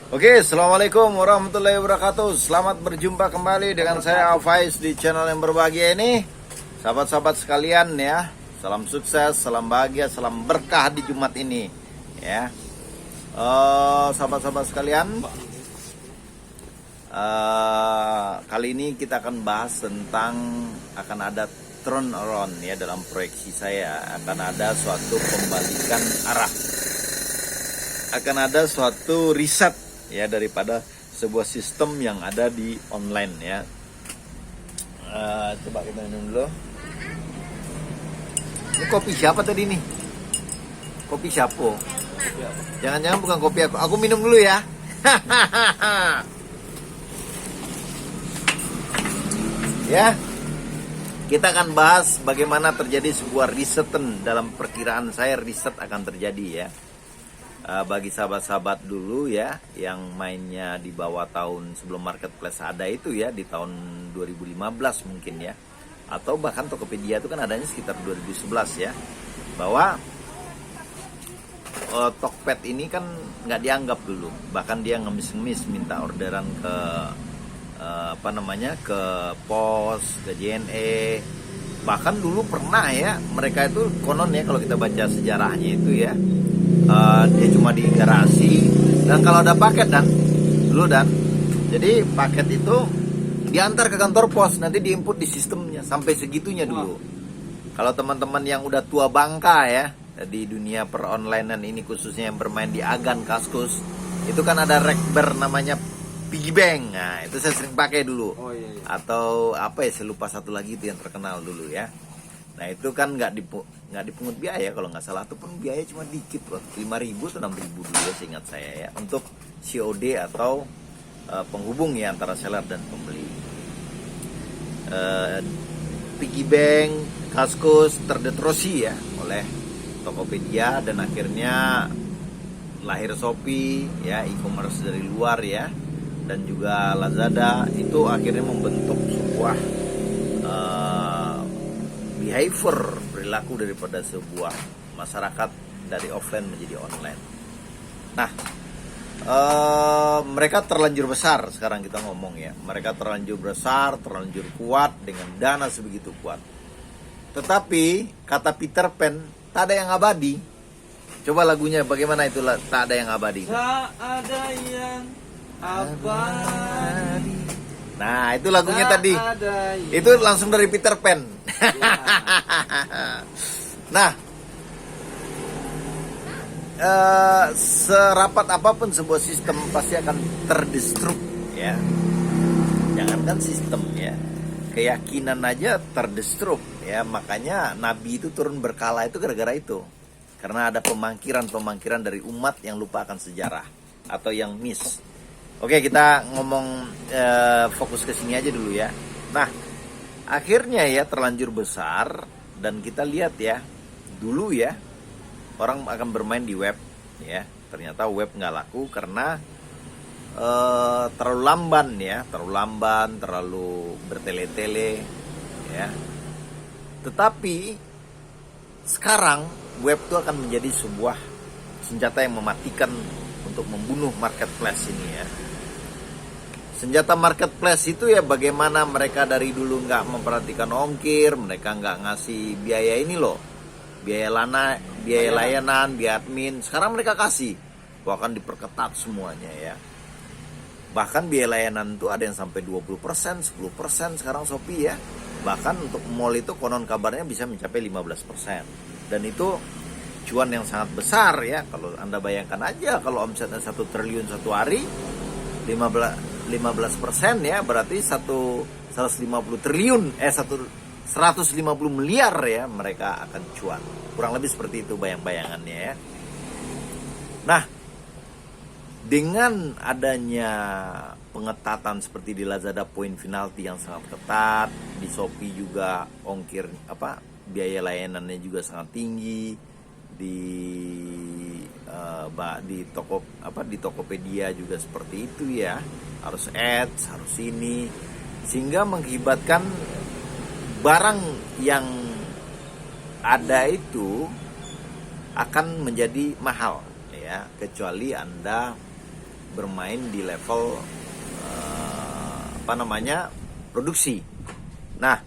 Oke, assalamualaikum warahmatullahi wabarakatuh. Selamat berjumpa kembali dengan saya Alfaiz di channel yang berbahagia ini. Sahabat-sahabat sekalian ya, salam sukses, salam bahagia, salam berkah di Jumat ini. Ya, sahabat-sahabat sekalian, kali ini kita akan bahas tentang akan ada turnaround ya dalam proyeksi saya. Akan ada suatu pembalikan arah, akan ada suatu riset ya daripada sebuah sistem yang ada di online ya. Coba kita minum dulu. Ini kopi siapa tadi nih? Kopi siapa? Jangan-jangan bukan kopi aku. Aku minum dulu ya. Ya. Kita akan bahas bagaimana terjadi sebuah riset dalam perkiraan saya riset akan terjadi ya. Bagi sahabat-sahabat dulu ya yang mainnya di bawah tahun sebelum marketplace ada itu ya di tahun 2015 mungkin ya, atau bahkan Tokopedia itu kan adanya sekitar 2011 ya, bahwa Tokped ini kan nggak dianggap dulu, bahkan dia ngemis-ngemis minta orderan ke ke pos, ke JNE. Bahkan dulu pernah ya mereka itu konon ya kalau kita baca sejarahnya itu ya, dia cuma di garasi dan kalau ada paket jadi paket itu diantar ke kantor pos, nanti diinput di sistemnya sampai segitunya dulu. Kalau teman-teman yang udah tua bangka ya di dunia peronlinean ini, khususnya yang bermain di Agan, Kaskus, itu kan ada rekber namanya piggy bank. Nah itu saya sering pakai dulu. Atau apa ya, saya lupa satu lagi itu yang terkenal dulu ya. Nah itu kan nggak dipungut biaya kalau nggak salah, itu pun biaya cuma dikit loh, 5.000 atau 6.000 dulu ya seingat saya ya, untuk COD atau penghubung ya antara seller dan pembeli. Piggy bank, Kaskus terdeterosi ya oleh Tokopedia dan akhirnya lahir Shopee ya, e-commerce dari luar ya, dan juga Lazada. Itu akhirnya membentuk sebuah behavior, perilaku daripada sebuah masyarakat dari offline menjadi online. Nah, mereka terlanjur besar, sekarang kita ngomong ya, mereka terlanjur besar, terlanjur kuat dengan dana sebegitu kuat. Tetapi kata Peter Pan, tak ada yang abadi. Coba lagunya bagaimana itu, tak ada yang abadi. Tak ada yang abadi. Nah itu lagunya tadi, itu langsung dari Peter Pan. Nah, serapat apapun sebuah sistem pasti akan terdestruk ya. Jangankan sistem ya, keyakinan aja terdestruk ya. Makanya Nabi itu turun berkala itu gara-gara itu, karena ada pemangkiran dari umat yang lupa akan sejarah atau yang miss. Oke, kita ngomong fokus ke sini aja dulu ya. Nah, akhirnya ya terlanjur besar, dan kita lihat ya, dulu ya orang akan bermain di web ya. Ternyata web nggak laku karena terlalu lamban, terlalu bertele-tele ya. Tetapi sekarang web itu akan menjadi sebuah senjata yang mematikan untuk membunuh marketplace ini ya. Senjata marketplace itu ya bagaimana mereka dari dulu nggak memperhatikan ongkir, mereka nggak ngasih biaya ini loh, biaya layanan, biaya admin. Sekarang mereka kasih, bahkan diperketat semuanya ya. Bahkan biaya layanan itu ada yang sampai 20%, 10% sekarang Shopee ya. Bahkan untuk mall itu konon kabarnya bisa mencapai 15%. Dan itu cuan yang sangat besar ya. Kalau Anda bayangkan aja, kalau omsetnya 1 triliun satu hari, 15% ya berarti 150 triliun 150 miliar ya mereka akan cuan. Kurang lebih seperti itu bayang-bayangannya ya. Nah, dengan adanya pengetatan seperti di Lazada, point penalti yang sangat ketat, di Shopee juga ongkir biaya layanannya juga sangat tinggi, di Tokopedia juga seperti itu ya, harus ads, harus ini, sehingga mengakibatkan barang yang ada itu akan menjadi mahal ya, kecuali Anda bermain di level produksi. Nah,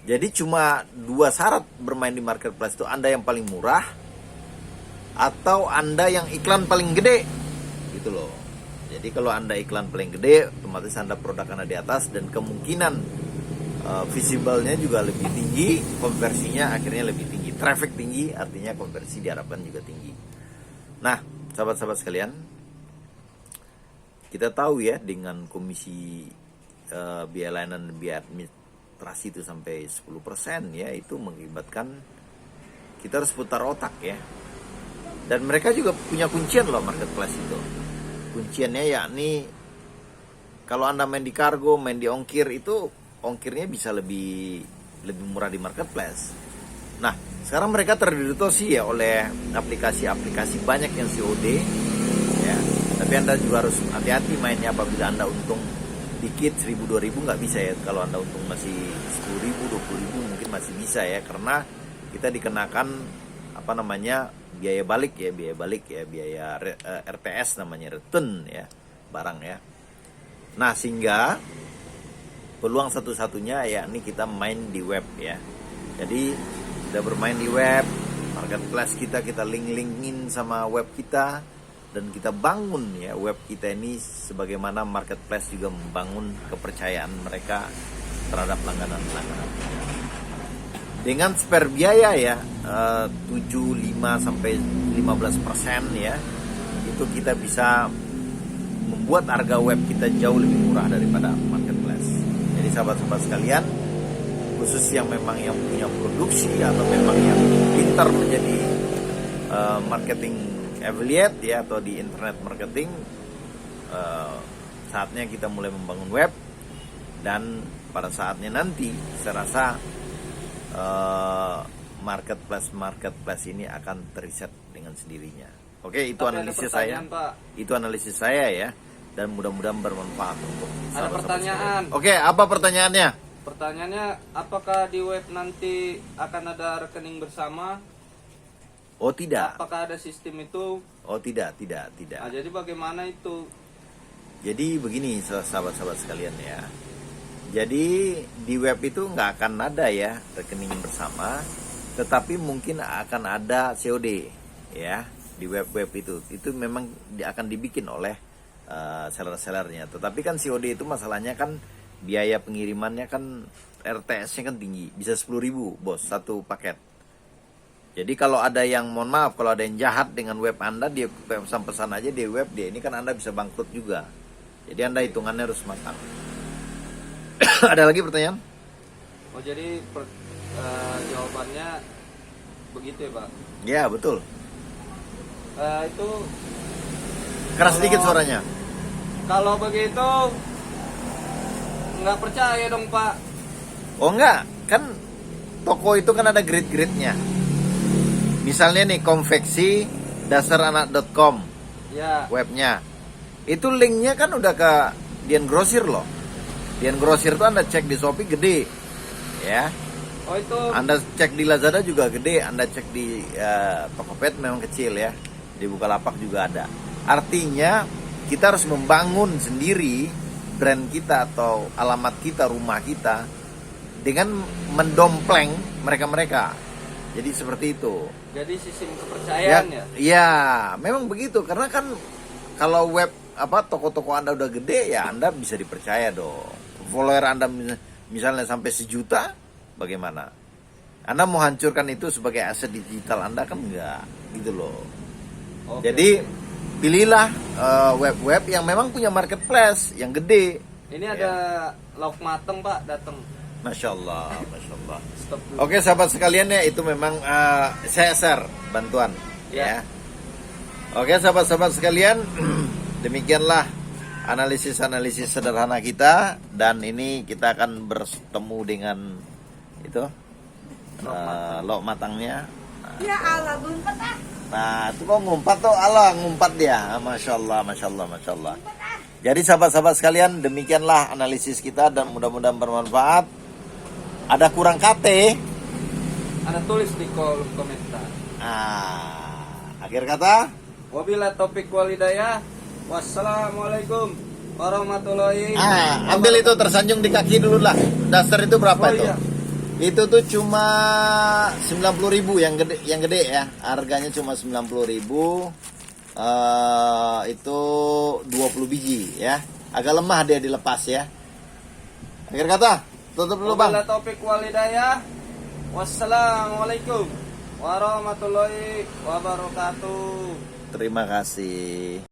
jadi cuma 2 syarat bermain di marketplace itu, Anda yang paling murah atau Anda yang iklan paling gede, gitu loh. Jadi kalau Anda iklan paling gede, otomatis Anda produk Anda di atas dan kemungkinan visible-nya juga lebih tinggi, konversinya akhirnya lebih tinggi, traffic tinggi, artinya konversi diharapkan juga tinggi. Nah, sahabat-sahabat sekalian, kita tahu ya dengan komisi biaya layanan dan biaya administrasi itu sampai 10% ya, itu mengakibatkan kita harus putar otak ya. Dan mereka juga punya kuncian loh marketplace itu. Kunciannya yakni kalau Anda main di kargo, main di ongkir, itu ongkirnya bisa lebih murah di marketplace. Nah, sekarang mereka terdidosi ya oleh aplikasi-aplikasi banyak yang COD ya. Tapi Anda juga harus hati-hati mainnya. Apabila Anda untung dikit 1.000-2.000 nggak bisa ya. Kalau Anda untung masih 10.000, 20.000 mungkin masih bisa ya, karena kita dikenakan biaya balik ya, biaya RTS namanya, return ya barang ya. Nah, sehingga peluang satu-satunya yakni kita main di web ya. Jadi kita bermain di web, marketplace kita link-linkin sama web kita, dan kita bangun ya web kita ini sebagaimana marketplace juga membangun kepercayaan mereka terhadap langganan-langganan. Dengan spare biaya ya 75-15% ya, itu kita bisa membuat harga web kita jauh lebih murah daripada marketplace. Jadi sahabat-sahabat sekalian, khusus yang memang yang punya produksi atau memang yang pintar menjadi marketing affiliate ya, atau di internet marketing, saatnya kita mulai membangun web. Dan pada saatnya nanti saya rasa marketplace ini akan teriset dengan sendirinya. Oke, itu analisis saya. Pak. Itu analisis saya ya, dan mudah-mudahan bermanfaat untuk Ada pertanyaan. Oke, apa pertanyaannya? Pertanyaannya, apakah di web nanti akan ada rekening bersama? Oh tidak. Apakah ada sistem itu? Oh tidak. Nah, jadi bagaimana itu? Jadi begini sahabat-sahabat sekalian ya. Jadi di web itu nggak akan ada ya rekening bersama, tetapi mungkin akan ada COD ya di web itu. Itu memang akan dibikin oleh seller-sellernya. Tetapi kan COD itu masalahnya kan biaya pengirimannya kan, RTS-nya kan tinggi, bisa 10.000 bos satu paket. Jadi kalau ada yang, mohon maaf, kalau ada yang jahat dengan web Anda, dia pesan aja di web dia, ini kan Anda bisa bangkrut juga. Jadi Anda hitungannya harus matang. Ada lagi pertanyaan? Oh, jadi jawabannya begitu ya, Pak? Ya betul. Itu Keras sedikit suaranya. kalau begitu nggak percaya dong, Pak. Oh enggak, kan toko itu kan ada grade-grade-nya. Misalnya nih, konveksi dasaranak.com Ya. webnya. Itu linknya kan udah ke Dian Grosir loh. Dian Grosir itu Anda cek di Shopee gede ya. Oh, itu Anda cek di Lazada juga gede. Anda cek di Tokopedia memang kecil ya. Di Bukalapak juga ada. Artinya kita harus membangun sendiri brand kita atau alamat kita, rumah kita, dengan mendompleng mereka-mereka. Jadi seperti itu. jadi sistem kepercayaan ya? Ya, memang begitu. Karena kan kalau web toko-toko Anda udah gede ya, Anda bisa dipercaya dong. Follower Anda misalnya sampai 1 juta, bagaimana? Anda mau hancurkan itu sebagai aset digital Anda kan enggak, gitu loh. Oke. Jadi pilihlah web-web yang memang punya marketplace yang gede. Ini ada lauk mateng, Pak, datang. Masya Allah, Masya Allah. Stop dulu. Oke sahabat sekalian ya, itu memang saya share bantuan ya. Oke sahabat-sahabat sekalian, demikianlah analisis-analisis sederhana kita, dan ini kita akan bertemu dengan itu lauk matangnya. Ya Allah, ngumpet ah. Nah itu kok ngumpat tuh, Allah ngumpat dia. Masya Allah, Masya Allah, Masya Allah. Jadi sahabat-sahabat sekalian, demikianlah analisis kita dan mudah-mudahan bermanfaat. Ada kurang KT, Ada tulis di kolom komentar. akhir kata, Wabillahi taufiq wal hidayah. Wassalamualaikum warahmatullahi Ambil itu tersanjung di kaki dulu lah. Duster itu berapa Oh, itu? iya. Itu tuh cuma 90.000 yang gede ya. Harganya cuma 90.000. Itu 20 biji ya. Agak lemah dia dilepas ya. Akhir kata, tutup dulu Bang. Wabillahi taufiq wal hidayah. Wassalamualaikum warahmatullahi wabarakatuh. Terima kasih.